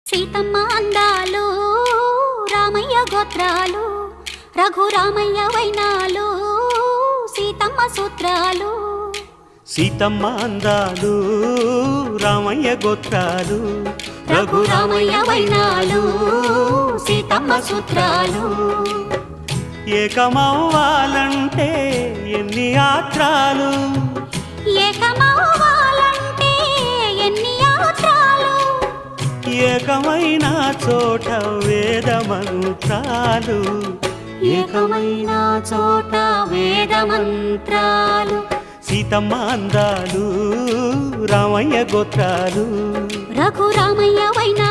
సీతమ్మ అందాలు రామయ్య గోత్రాలు రఘురామయ్య వైనాలు సీతమ్మ సూత్రాలు. సీతమ్మ అందాలు రామయ్య గోత్రాలు రఘురామయ్య వైనాలు సీతమ్మ సూత్రాలు. ఏకమవ్వాలంటే ఎన్ని యాత్రాలు, ఏకమవ్వాలంటే ఎన్ని యాత్రాలు, ఏకమైన చోట వేద మంత్రాలు, ఏకమైన చోట వేద మంత్రాలు. సీతమ్మ అందాలు రామయ్య గోత్రాలు రఘురామయ్య వైనాలు